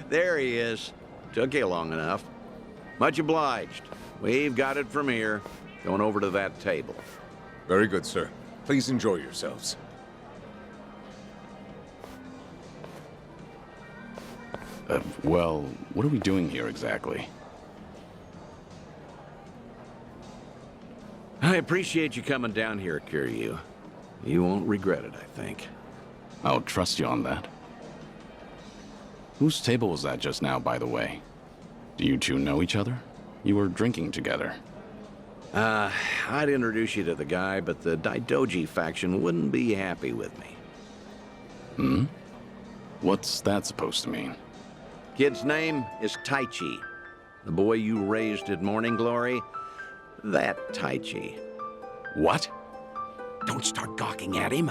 There he is. Took you long enough. Much obliged. We've got it from here. Going over to that table. Very good, sir. Please enjoy yourselves. Well, what are we doing here exactly? I appreciate you coming down here, Kiryu. You won't regret it, I think. I'll trust you on that. Whose table was that just now, by the way? Do you two know each other? You were drinking together. I'd introduce you to the guy, but the Daidoji faction wouldn't be happy with me. Hmm? What's that supposed to mean? Kid's name is Taichi. The boy you raised at Morning Glory, that Taichi. What? Don't start gawking at him.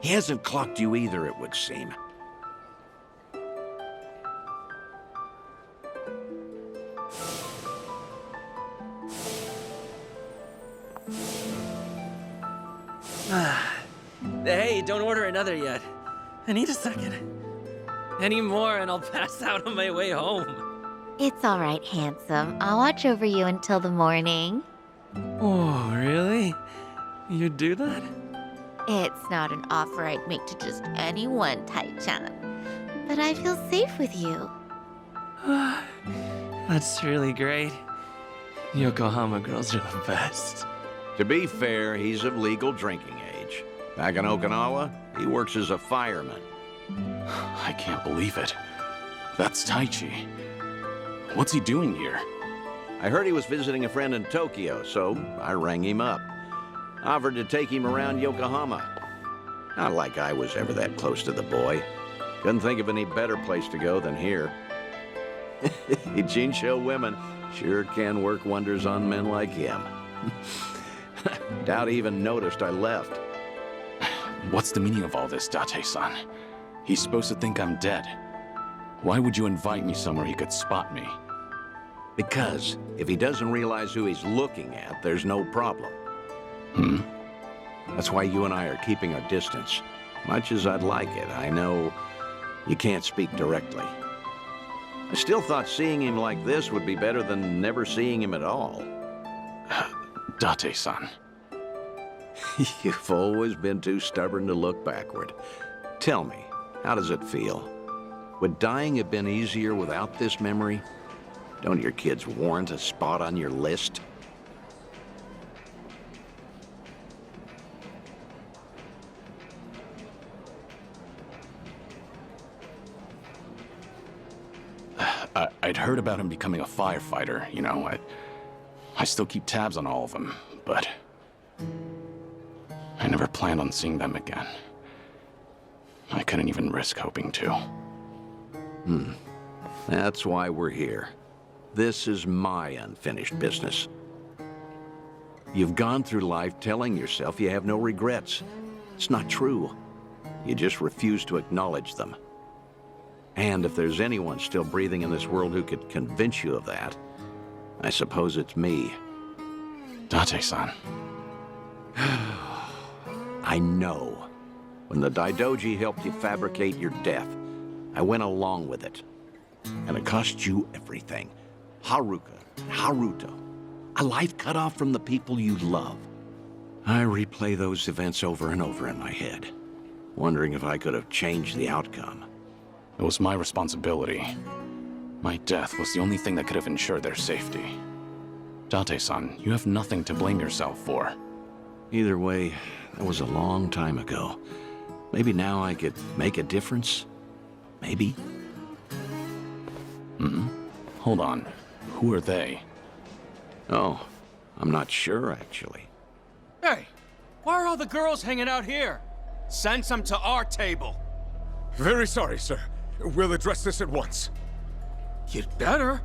He hasn't clocked you either, it would seem. Hey, don't order another yet. I need a second. Any more and I'll pass out on my way home. It's all right, handsome. I'll watch over you until the morning. Oh, really? You'd do that? It's not an offer I'd make to just anyone, Tai-chan. But I feel safe with you. That's really great. Yokohama girls are the best. To be fair, he's of legal drinking age. Back in Okinawa, he works as a fireman. I can't believe it. That's Taichi. What's he doing here? I heard he was visiting a friend in Tokyo, so I rang him up. Offered to take him around Yokohama. Not like I was ever that close to the boy. Couldn't think of any better place to go than here. Jinsho women sure can work wonders on men like him. Doubt he even noticed I left. What's the meaning of all this, Date-san? He's supposed to think I'm dead. Why would you invite me somewhere he could spot me? Because if he doesn't realize who he's looking at, there's no problem. Hmm? That's why you and I are keeping our distance. Much as I'd like it, I know you can't speak directly. I still thought seeing him like this would be better than never seeing him at all. Date-san. You've always been too stubborn to look backward. Tell me, how does it feel? Would dying have been easier without this memory? Don't your kids warrant a spot on your list? I'd heard about him becoming a firefighter, you know. I still keep tabs on all of them, but I never planned on seeing them again. I couldn't even risk hoping to. That's why we're here. This is my unfinished business. You've gone through life telling yourself you have no regrets. It's not true. You just refuse to acknowledge them. And if there's anyone still breathing in this world who could convince you of that, I suppose it's me. Date-san. I know. When the Daidoji helped you fabricate your death, I went along with it. And it cost you everything. Haruka, Haruto. A life cut off from the people you love. I replay those events over and over in my head, wondering if I could have changed the outcome. It was my responsibility. My death was the only thing that could have ensured their safety. Date-san, you have nothing to blame yourself for. Either way, that was a long time ago. Maybe now I could make a difference? Maybe? Hold on. Who are they? Oh, I'm not sure, actually. Hey, why are all the girls hanging out here? Send some to our table. Very sorry, sir. We'll address this at once. You'd better.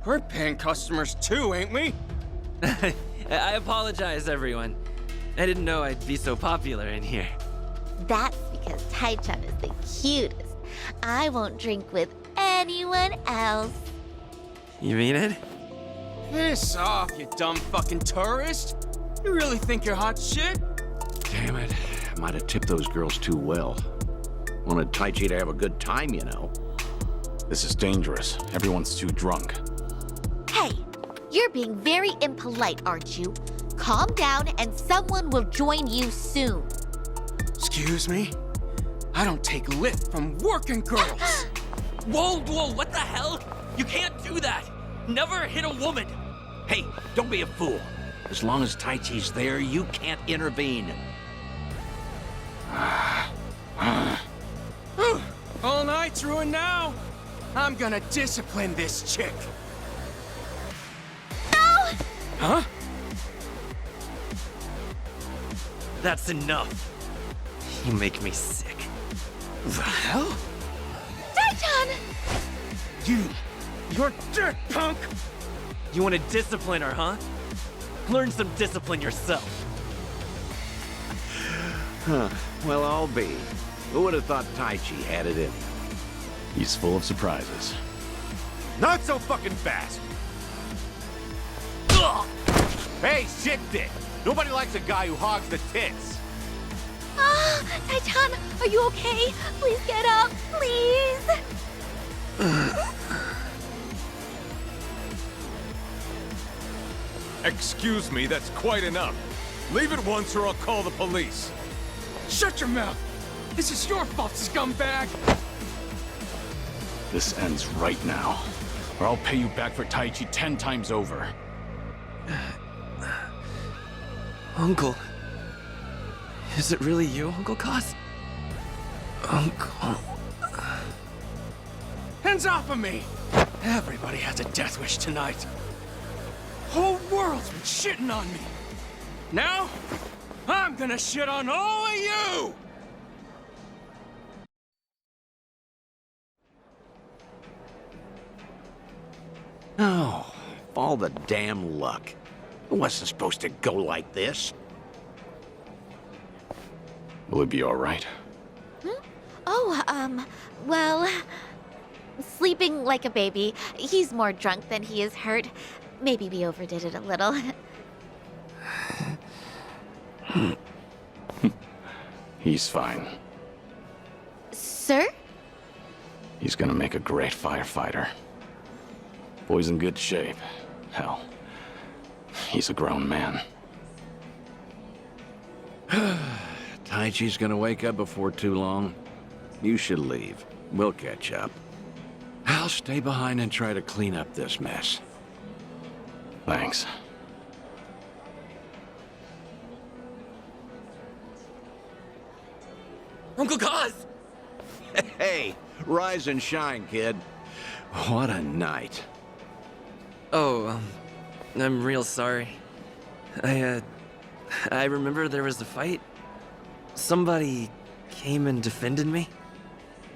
We're paying customers too, ain't we? I apologize, everyone. I didn't know I'd be so popular in here. That's because Tai-chan is the cutest. I won't drink with anyone else. You mean it? Piss off, you dumb fucking tourist! You really think you're hot shit? Damn it. I might have tipped those girls too well. Wanted Taichi to have a good time, you know. This is dangerous. Everyone's too drunk. Hey, you're being very impolite, aren't you? Calm down and someone will join you soon. Excuse me? I don't take lift from working girls! Whoa, what the hell? You can't do that! Never hit a woman! Hey, don't be a fool. As long as Taichi's there, you can't intervene. All night's ruined now. I'm gonna discipline this chick. No! Huh? That's enough. You make me sick. The hell? Daichan! You're dirt, punk! You want to discipline her, huh? Learn some discipline yourself. Well, I'll be. Who would have thought Taichi had it in him? He's full of surprises. Not so fucking fast! Ugh! Hey, shit dick! Nobody likes a guy who hogs the tits! Ah, Daichan, are you okay? Please get up, please! Excuse me, that's quite enough. Leave it once or I'll call the police. Shut your mouth! This is your fault, scumbag! This ends right now, or I'll pay you back for Taichi 10 times over. Uncle. Is it really you, Uncle Kaz? Uncle. Hands off of me! Everybody has a death wish tonight. Whole world's been shitting on me. Now, I'm gonna shit on all of you! Oh, all the damn luck. It wasn't supposed to go like this. Will it be all right? Oh, well, sleeping like a baby. He's more drunk than he is hurt. Maybe we overdid it a little. He's fine. Sir? He's gonna make a great firefighter. Boy's in good shape. Hell, he's a grown man. Taichi's gonna wake up before too long. You should leave. We'll catch up. I'll stay behind and try to clean up this mess. Thanks. Uncle Kaz! Hey, rise and shine, kid. What a night. Oh, I'm real sorry. I remember there was a fight. Somebody came and defended me.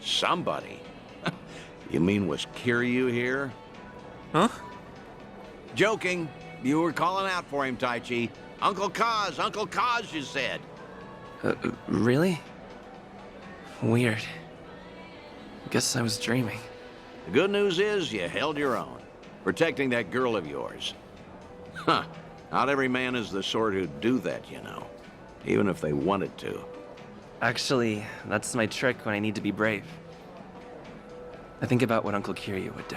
Somebody? You mean was Kiryu here? Huh? Joking. You were calling out for him, Taichi. Uncle Kaz, you said. Really? Weird. Guess I was dreaming. The good news is you held your own, protecting that girl of yours. Huh. Not every man is the sort who'd do that, you know. Even if they wanted to. Actually, that's my trick when I need to be brave. I think about what Uncle Kiryu would do.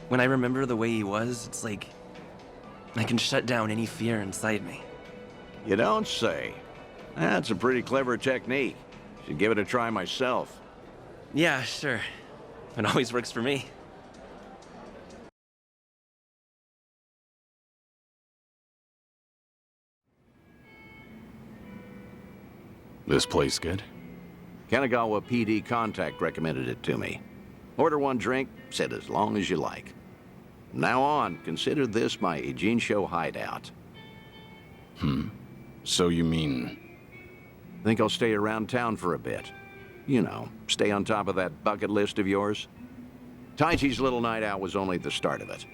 When I remember the way he was, it's like I can shut down any fear inside me. You don't say. That's a pretty clever technique. Should give it a try myself. Yeah, sure. It always works for me. This place good? Kanagawa PD contact recommended it to me. Order one drink, sit as long as you like. From now on, consider this my Ijincho hideout. So you mean... Think I'll stay around town for a bit. You know, stay on top of that bucket list of yours. Taichi's little night out was only the start of it.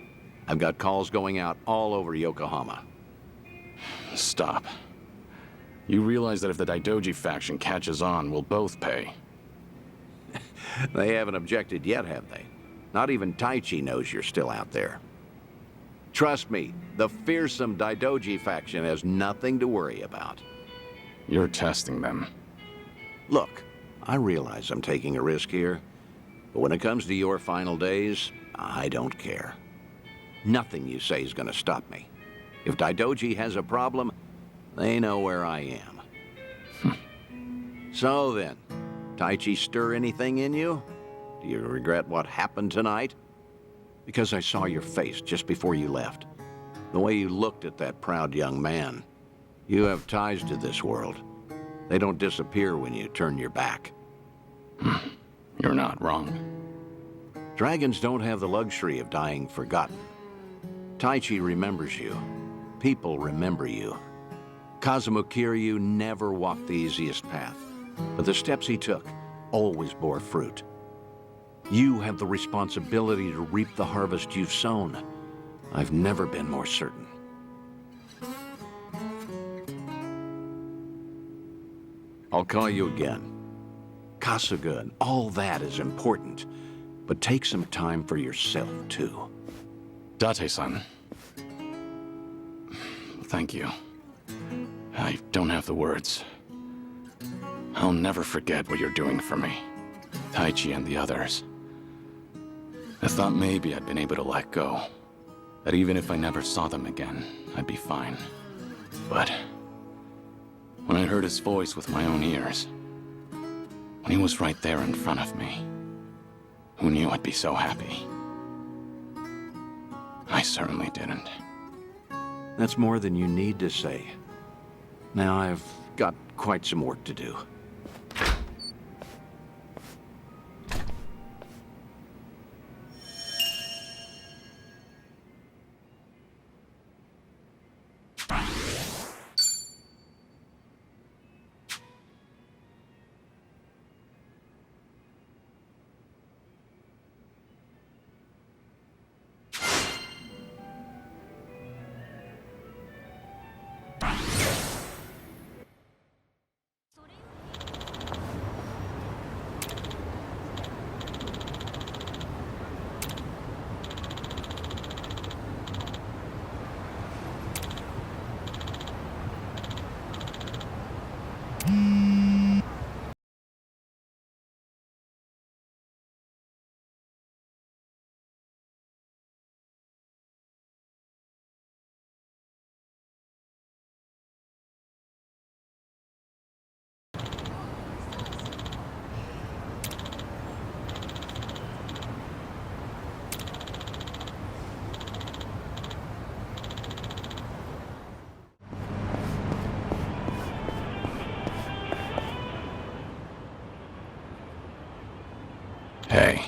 I've got calls going out all over Yokohama. Stop. You realize that if the Daidoji faction catches on, we'll both pay. They haven't objected yet, have they? Not even Taichi knows you're still out there. Trust me, the fearsome Daidoji faction has nothing to worry about. You're testing them. Look, I realize I'm taking a risk here, but when it comes to your final days, I don't care. Nothing you say is gonna stop me. If Daidoji has a problem, they know where I am. So then, Taichi stir anything in you? Do you regret what happened tonight? Because I saw your face just before you left. The way you looked at that proud young man. You have ties to this world. They don't disappear when you turn your back. You're not wrong. Dragons don't have the luxury of dying forgotten. Taichi remembers you. People remember you. Kazuma Kiryu never walked the easiest path, but the steps he took always bore fruit. You have the responsibility to reap the harvest you've sown. I've never been more certain. I'll call you again. Kasuga and all that is important, but take some time for yourself, too. Date-san. Thank you. I don't have the words. I'll never forget what you're doing for me. Taichi and the others. I thought maybe I'd been able to let go. That even if I never saw them again, I'd be fine. But when I heard his voice with my own ears, when he was right there in front of me, who knew I'd be so happy? I certainly didn't. That's more than you need to say. Now I've got quite some work to do. Hey.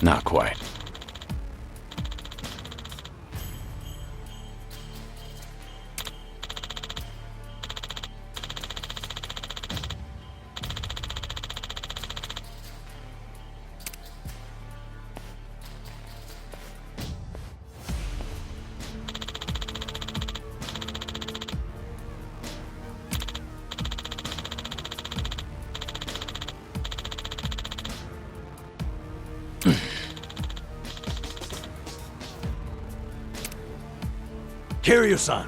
Not quite. Kiryu-san.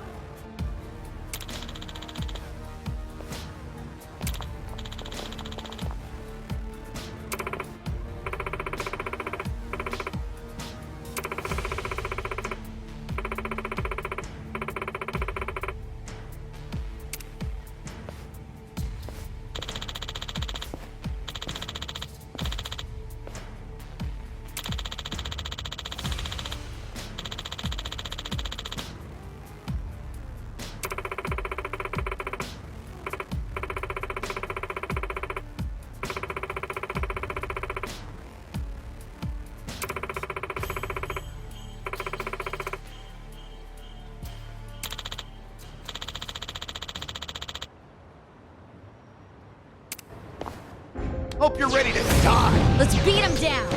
Hope you're ready to die. Let's beat him down!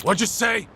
What'd you say?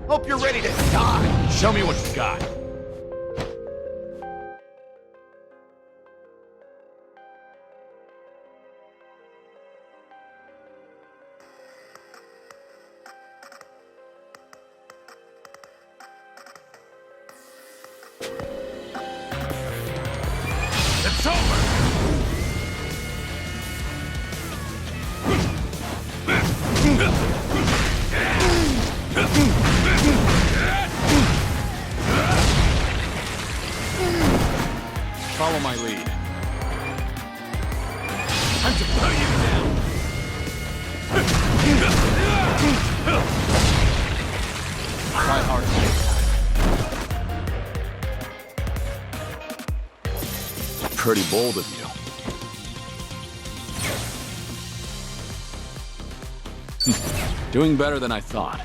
Hope you're ready to die. Show me what you got. It's over! Follow my lead. Time to put you down! Try hard next time. Pretty bold of you. Doing better than I thought.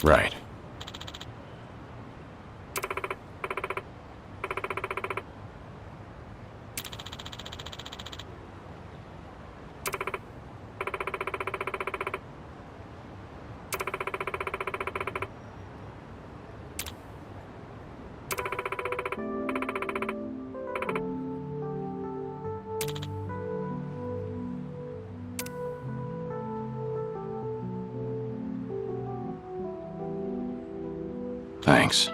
Right. Thanks.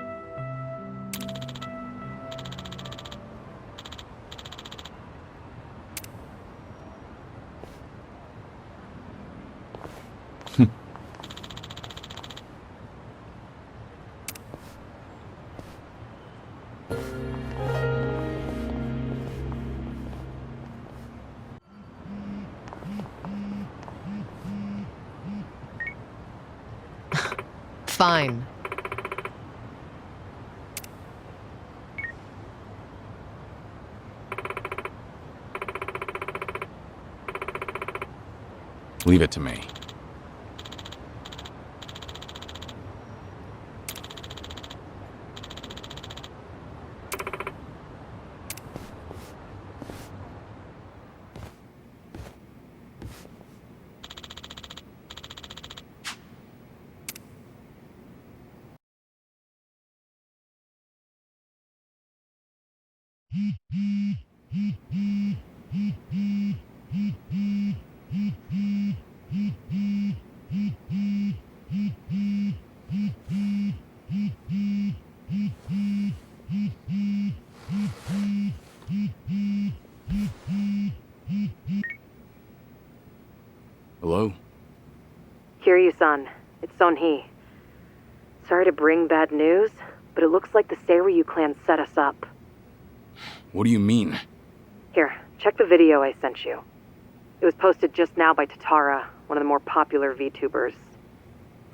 Fine. Leave it to me. Hello? Kiryu-san, it's Son-hee. Sorry to bring bad news, but it looks like the Seiryu clan set us up. What do you mean? Here, check the video I sent you. It was posted just now by Tatara, one of the more popular VTubers.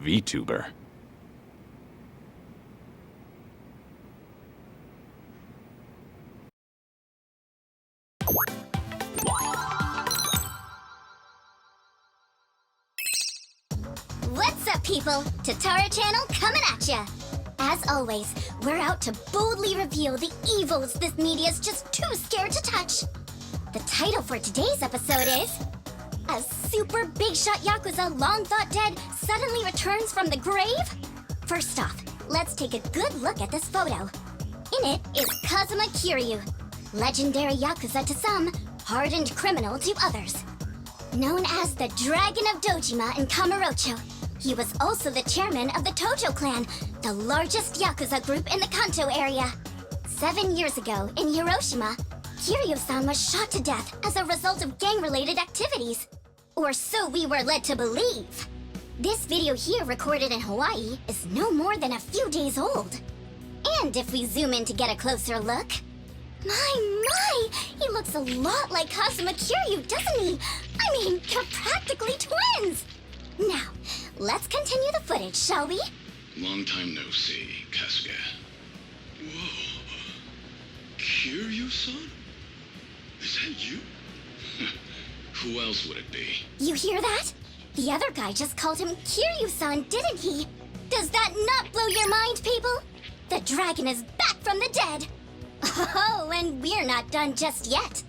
VTuber? What's up, people? Tatara Channel coming at ya! As always, we're out to boldly reveal the evils this media's just too scared to touch. The title for today's episode is... A super big-shot Yakuza long thought dead suddenly returns from the grave? First off, let's take a good look at this photo. In it is Kazuma Kiryu, legendary Yakuza to some, hardened criminal to others. Known as the Dragon of Dojima in Kamurocho, he was also the chairman of the Tojo clan, the largest Yakuza group in the Kanto area. 7 years ago, in Hiroshima, Kiryu-san was shot to death as a result of gang-related activities. Or so we were led to believe. This video here, recorded in Hawaii, is no more than a few days old. And if we zoom in to get a closer look... My! He looks a lot like Kazuma Kiryu, doesn't he? I mean, they're practically twins! Now, let's continue the footage, shall we? Long time no see, Kasuga. Whoa. Kiryu-san? Is that you? Who else would it be? You hear that? The other guy just called him Kiryu-san, didn't he? Does that not blow your mind, people? The dragon is back from the dead! Oh, and we're not done just yet.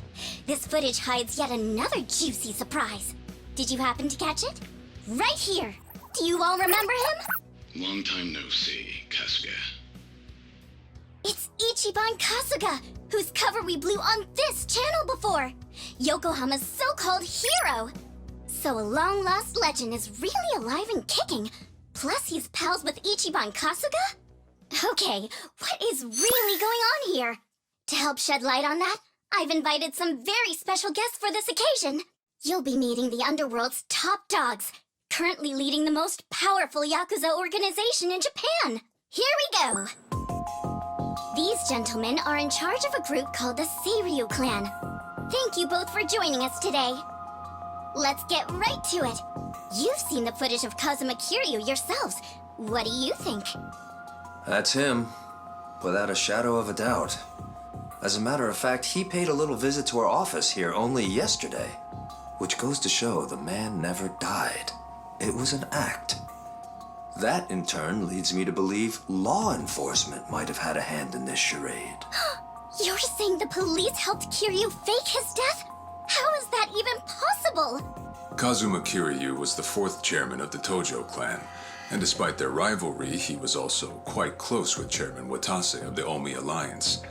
This footage hides yet another juicy surprise. Did you happen to catch it? Right here! Do you all remember him? Long time no see, Kasuga. It's Ichiban Kasuga, whose cover we blew on this channel before! Yokohama's so-called hero! So a long-lost legend is really alive and kicking. Plus he's pals with Ichiban Kasuga? Okay, what is really going on here? To help shed light on that, I've invited some very special guests for this occasion. You'll be meeting the Underworld's top dogs, currently leading the most powerful Yakuza organization in Japan. Here we go! These gentlemen are in charge of a group called the Seiryu clan. Thank you both for joining us today. Let's get right to it. You've seen the footage of Kazuma Kiryu yourselves. What do you think? That's him, without a shadow of a doubt. As a matter of fact, he paid a little visit to our office here only yesterday, which goes to show the man never died. It was an act. That, in turn, leads me to believe law enforcement might have had a hand in this charade. You're saying the police helped Kiryu fake his death? How is that even possible? Kazuma Kiryu was the fourth chairman of the Tojo clan, and despite their rivalry, he was also quite close with Chairman Watase of the Omi Alliance.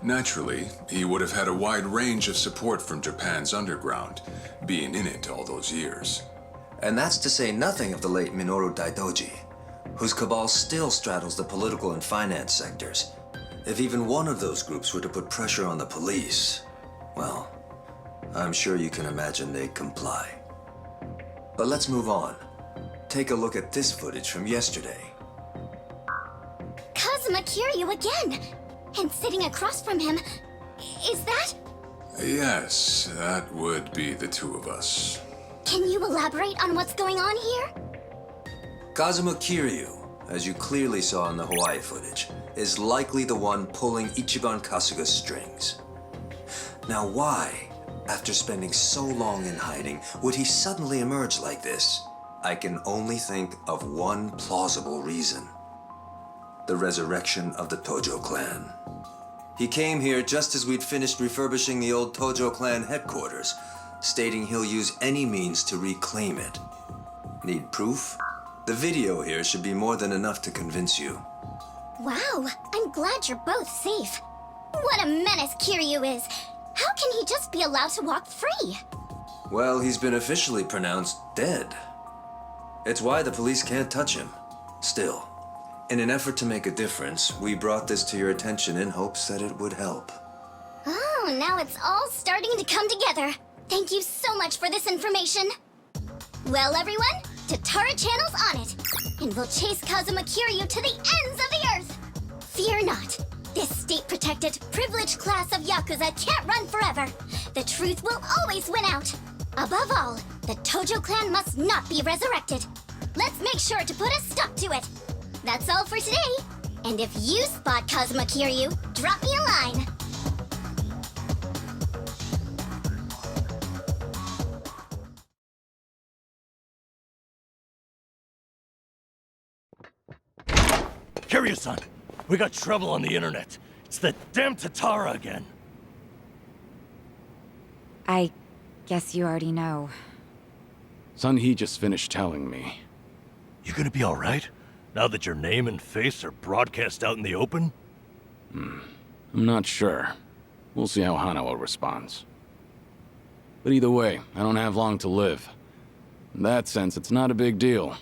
Naturally, he would have had a wide range of support from Japan's underground, being in it all those years. And that's to say nothing of the late Minoru Daidoji, whose cabal still straddles the political and finance sectors. If even one of those groups were to put pressure on the police, well, I'm sure you can imagine they'd comply. But let's move on. Take a look at this footage from yesterday. Kazuma Kiryu again! And sitting across from him, is that? Yes, that would be the two of us. Can you elaborate on what's going on here? Kazuma Kiryu, as you clearly saw in the Hawaii footage, is likely the one pulling Ichiban Kasuga's strings. Now why, after spending so long in hiding, would he suddenly emerge like this? I can only think of one plausible reason. The resurrection of the Tojo clan. He came here just as we'd finished refurbishing the old Tojo clan headquarters, stating he'll use any means to reclaim it. Need proof? The video here should be more than enough to convince you. Wow, I'm glad you're both safe. What a menace Kiryu is! How can he just be allowed to walk free? Well, he's been officially pronounced dead. It's why the police can't touch him. Still, in an effort to make a difference, we brought this to your attention in hopes that it would help. Oh, now it's all starting to come together. Thank you so much for this information. Well, everyone, Tatara Channel's on it, and we'll chase Kazuma Kiryu to the ends of the earth. Fear not. This state-protected, privileged class of Yakuza can't run forever. The truth will always win out. Above all, the Tojo clan must not be resurrected. Let's make sure to put a stop to it. That's all for today. And if you spot Kazuma Kiryu, drop me a line. Kiryu-san, we got trouble on the internet. It's the damn Tatara again. I guess you already know. Sun-hee just finished telling me. You gonna be alright? Now that your name and face are broadcast out in the open? I'm not sure. We'll see how Hanawa responds. But either way, I don't have long to live. In that sense, it's not a big deal.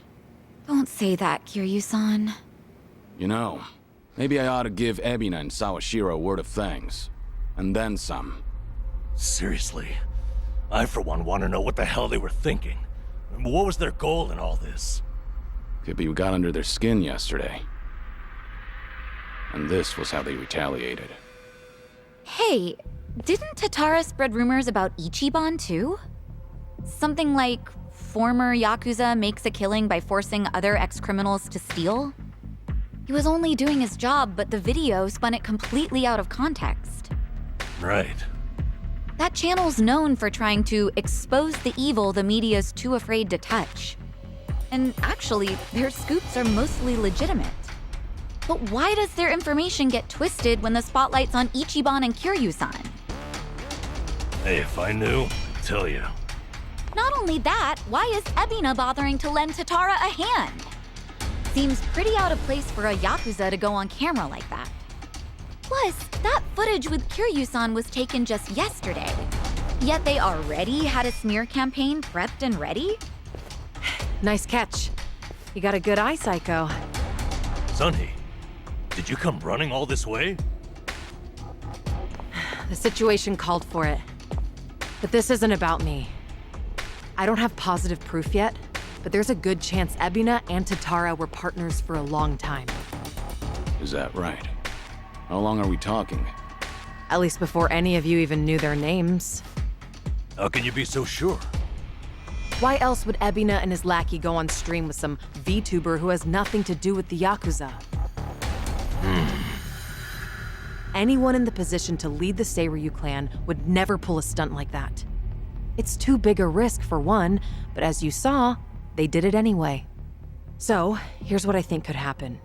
Don't say that, Kiryu-san. You know, maybe I ought to give Ebina and Sawashiro a word of thanks. And then some. Seriously, I for one want to know what the hell they were thinking. What was their goal in all this? Could be we got under their skin yesterday. And this was how they retaliated. Hey, didn't Tatara spread rumors about Ichiban too? Something like former Yakuza makes a killing by forcing other ex-criminals to steal? He was only doing his job, but the video spun it completely out of context. Right. That channel's known for trying to expose the evil the media's too afraid to touch. And actually, their scoops are mostly legitimate. But why does their information get twisted when the spotlight's on Ichiban and Kiryu-san? Hey, if I knew, I'd tell you. Not only that, why is Ebina bothering to lend Tatara a hand? Seems pretty out of place for a Yakuza to go on camera like that. Plus, that footage with Kiryu-san was taken just yesterday. Yet they already had a smear campaign prepped and ready? Nice catch. You got a good eye, Psycho. Sun-hee, did you come running all this way? The situation called for it. But this isn't about me. I don't have positive proof yet, but there's a good chance Ebina and Tatara were partners for a long time. Is that right? How long are we talking? At least before any of you even knew their names. How can you be so sure? Why else would Ebina and his lackey go on stream with some VTuber who has nothing to do with the Yakuza? Anyone in the position to lead the Seiryu clan would never pull a stunt like that. It's too big a risk for one, but as you saw, they did it anyway. So, here's what I think could happen.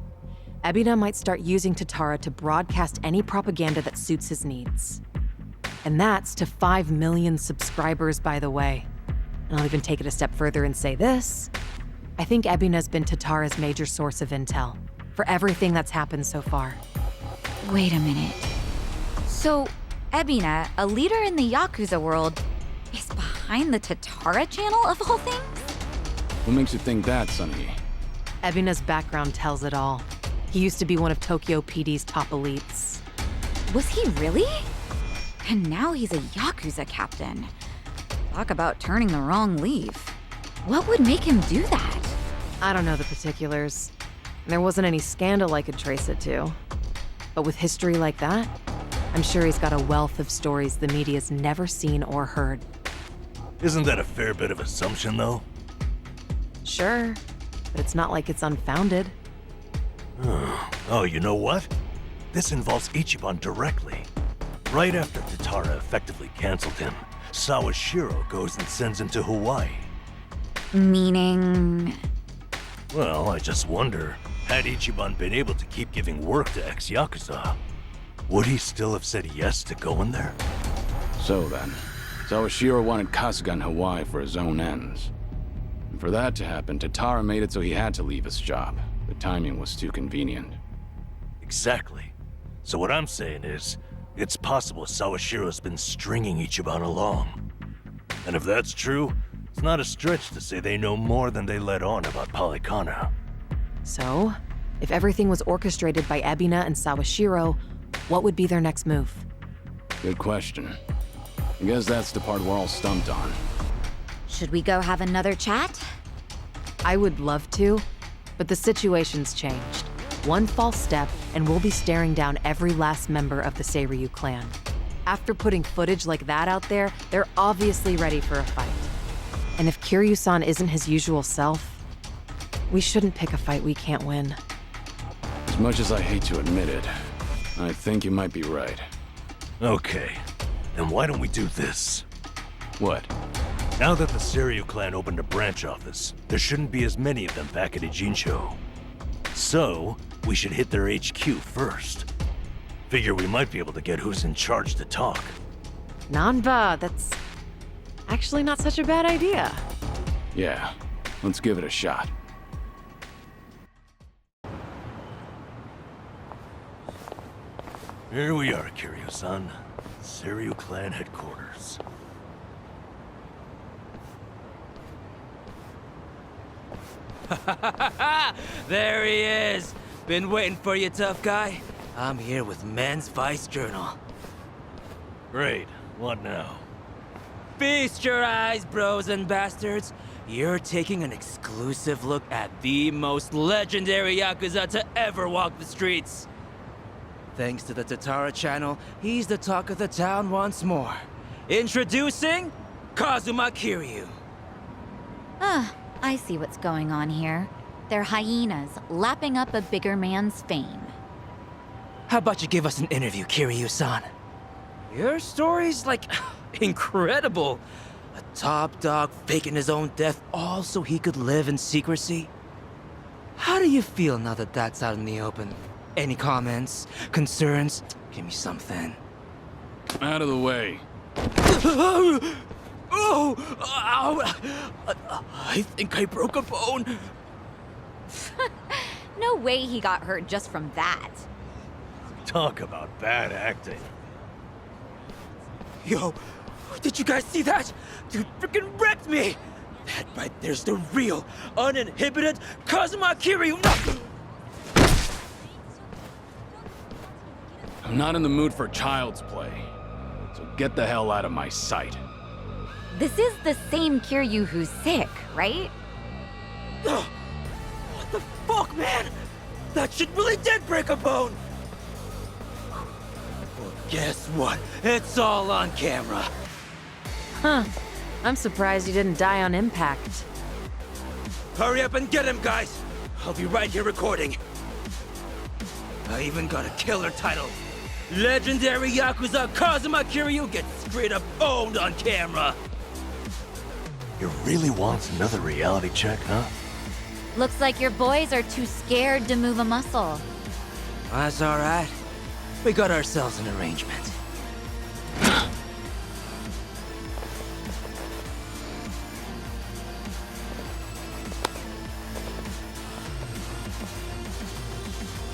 Ebina might start using Tatara to broadcast any propaganda that suits his needs. And that's to 5 million subscribers, by the way. And I'll even take it a step further and say this. I think Ebina's been Tatara's major source of intel for everything that's happened so far. Wait a minute. So, Ebina, a leader in the Yakuza world, is behind the Tatara channel of all things? What makes you think that, Sun-hee? Ebina's background tells it all. He used to be one of Tokyo PD's top elites. Was he really? And now he's a Yakuza captain. Talk about turning the wrong leaf. What would make him do that? I don't know the particulars. There wasn't any scandal I could trace it to. But with history like that, I'm sure he's got a wealth of stories the media's never seen or heard. Isn't that a fair bit of assumption, though? Sure, but it's not like it's unfounded. Oh, you know what? This involves Ichiban directly. Right after Tatara effectively canceled him, Sawashiro goes and sends him to Hawaii. Meaning... Well, I just wonder, had Ichiban been able to keep giving work to ex-Yakuza, would he still have said yes to going there? So then, Sawashiro wanted Kasuga in Hawaii for his own ends. And for that to happen, Tatara made it so he had to leave his job. The timing was too convenient. Exactly. So what I'm saying is, it's possible Sawashiro's been stringing Ichiban along. And if that's true, it's not a stretch to say they know more than they let on about Polycana. So, if everything was orchestrated by Ebina and Sawashiro, what would be their next move? Good question. I guess that's the part we're all stumped on. Should we go have another chat? I would love to, but the situation's changed. One false step, and we'll be staring down every last member of the Seiryu clan. After putting footage like that out there, they're obviously ready for a fight. And if Kiryu-san isn't his usual self, we shouldn't pick a fight we can't win. As much as I hate to admit it, I think you might be right. Okay, then why don't we do this? What? Now that the Seiryu clan opened a branch office, there shouldn't be as many of them back at Ijincho. So, we should hit their HQ first. Figure we might be able to get who's in charge to talk. Nanba, that's actually not such a bad idea. Yeah, let's give it a shot. Here we are, Kiryu-san. Seiryu clan headquarters. There he is! Been waiting for you, tough guy. I'm here with Men's Vice Journal. Great. What now? Feast your eyes, bros and bastards. You're taking an exclusive look at the most legendary Yakuza to ever walk the streets. Thanks to the Tatara channel, he's the talk of the town once more. Introducing Kazuma Kiryu. I see what's going on here. They're hyenas, lapping up a bigger man's fame. How about you give us an interview, Kiryu-san? Your story's, like, incredible. A top dog faking his own death all so he could live in secrecy. How do you feel now that that's out in the open? Any comments? Concerns? Give me something. Out of the way. Oh! Ow! I think I broke a bone. No way he got hurt just from that. Talk about bad acting. Yo, did you guys see that? Dude freaking wrecked me! That right there's the real, uninhibited Kazuma Kiryu! I'm not in the mood for child's play, so get the hell out of my sight. This is the same Kiryu who's sick, right? What the fuck, man? That shit really did break a bone! Well, guess what? It's all on camera. Huh. I'm surprised you didn't die on impact. Hurry up and get him, guys! I'll be right here recording. I even got a killer title. Legendary Yakuza Kazuma Kiryu gets straight up owned on camera. You really want another reality check, huh? Looks like your boys are too scared to move a muscle. That's alright. We got ourselves an arrangement.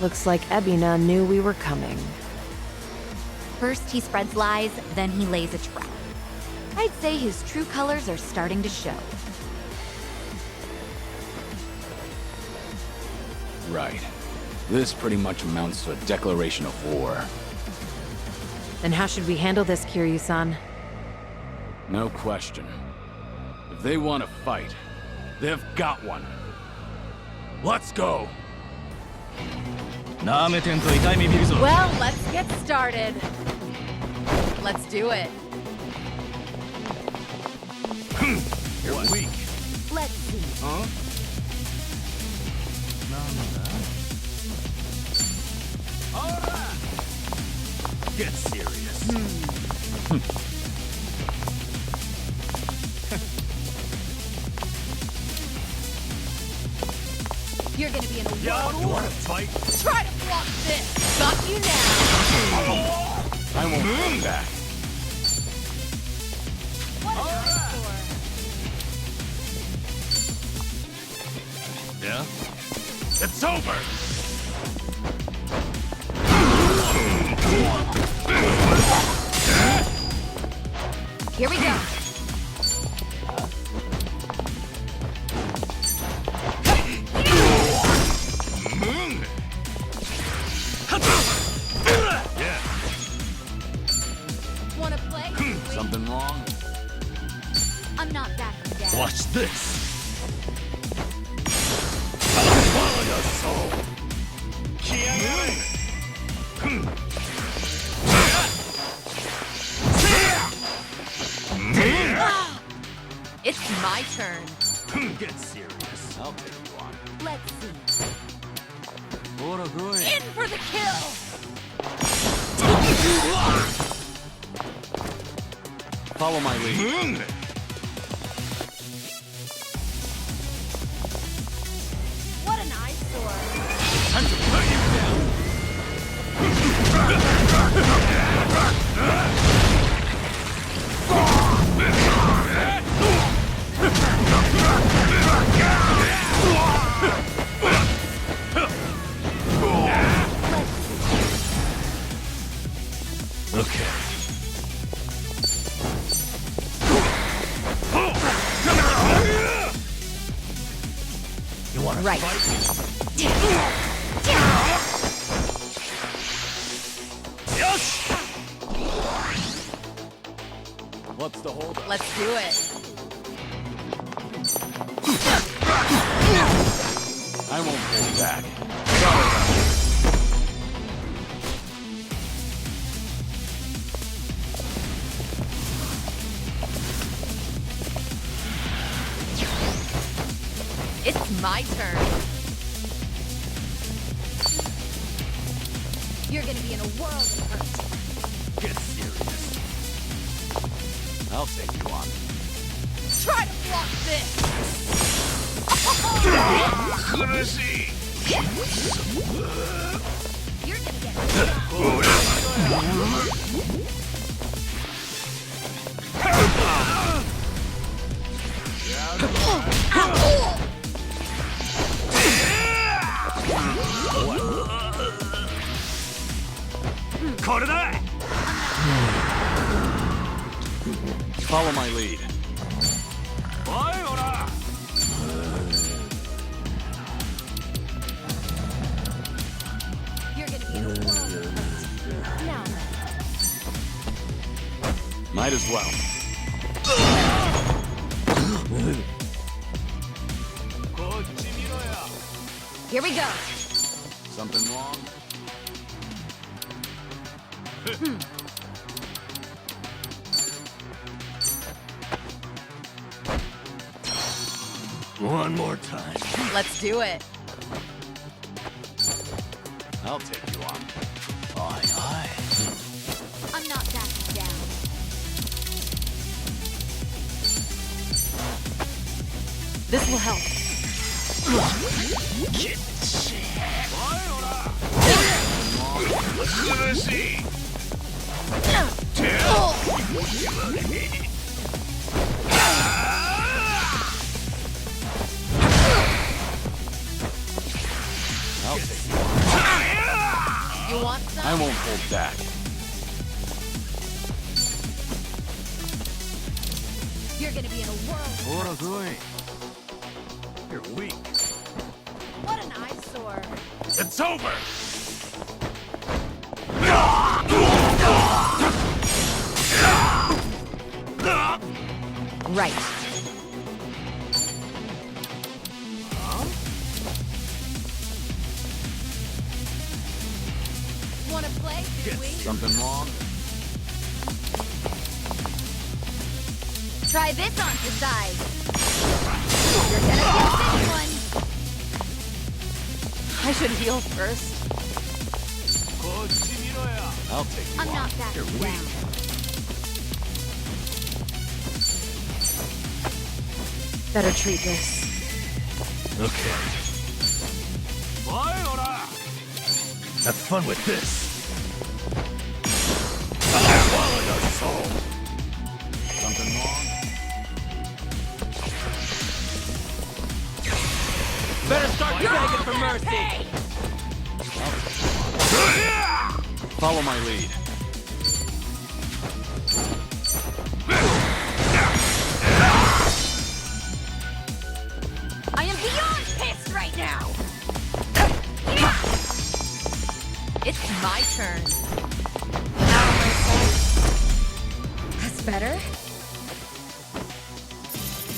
Looks like Ebina knew we were coming. First he spreads lies, then he lays a trap. I'd say his true colors are starting to show. right. This pretty much amounts to a declaration of war. Then how should we handle this, Kiryu-san? No question. If they want to fight, they've got one. Let's go! Well, let's get started. Let's do it. You're weak. Let's see. Huh? Get serious. You're gonna be in a Yeah, you wanna fight? Try to block this! Got you now! I won't come back. What an eyesore! Yeah? It's over! Here we go! Yeah. Wanna play? Something wrong? I'm not backing down. Watch this. Follow your soul. It's my turn. Get serious. I'll take you on. Let's see. In for the kill! Follow my lead. What an eyesore! Time to put you down. Okay. You wanna Right. fight? Yes! What's the hold? Let's do it. I won't pull back. It's my turn. You're gonna be in a world of hurt. Get serious. I'll take you on. Try to block this! You're gonna get Follow my lead. You're gonna be in a world of hurt. Now then. Might as well. Here we go. Something wrong? One more time. Let's do it. I'll take you on. Aye, aye. I'm not backing down. This will help. I'll take you on. You want some? I won't hold back. You're gonna be in a world. You're weak. What an eyesore. It's over! Right. Wanna play, do we? Something wrong? Try this on for size. You're gonna get this one. I should heal first. I'll take you I'm on. not that You're down. weak. Better treat this. Okay. Have fun with this. Something wrong? Better start begging for mercy! Follow my lead. I am beyond pissed right now. It's my turn. That's better.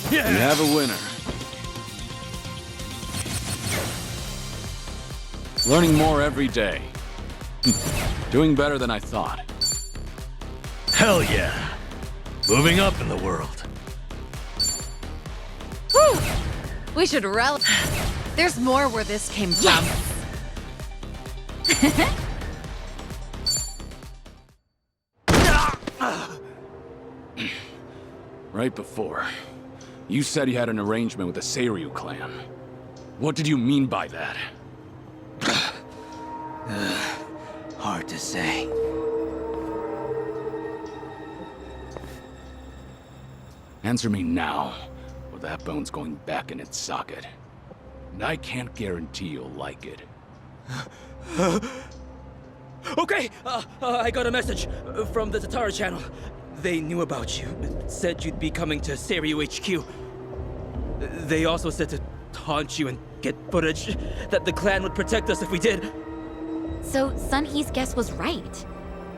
We have a winner. Learning more every day. Doing better than I thought. Hell yeah. Moving up in the world. Whew! We should There's more where this came from. Right before, you said you had an arrangement with the Seiryu clan. What did you mean by that? Hard to say. Answer me now, or that bone's going back in its socket. And I can't guarantee you'll like it. Okay, I got a message from the Tatara channel. They knew about you. Said you'd be coming to Seiryu HQ. They also said to taunt you and get footage that the clan would protect us if we did. So Sunhee's guess was right.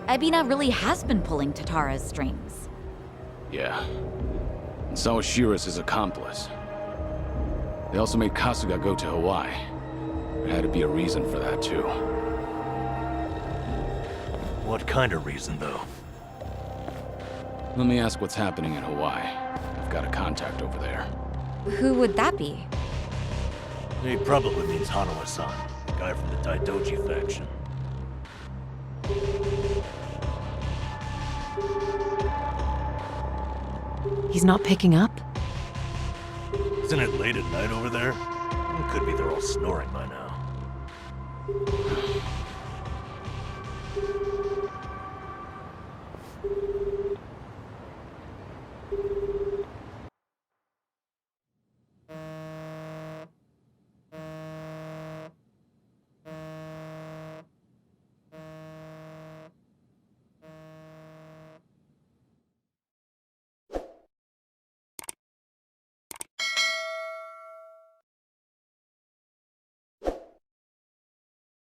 Ebina really has been pulling Tatara's strings. Yeah. And so is Shira's his accomplice. They also made Kasuga go to Hawaii. There had to be a reason for that, too. What kind of reason, though? Let me ask what's happening in Hawaii. I've got a contact over there. Who would that be? He probably means Hanawa-san, the guy from the Daidoji faction. He's not picking up? Isn't it late at night over there? Could be they're all snoring by now.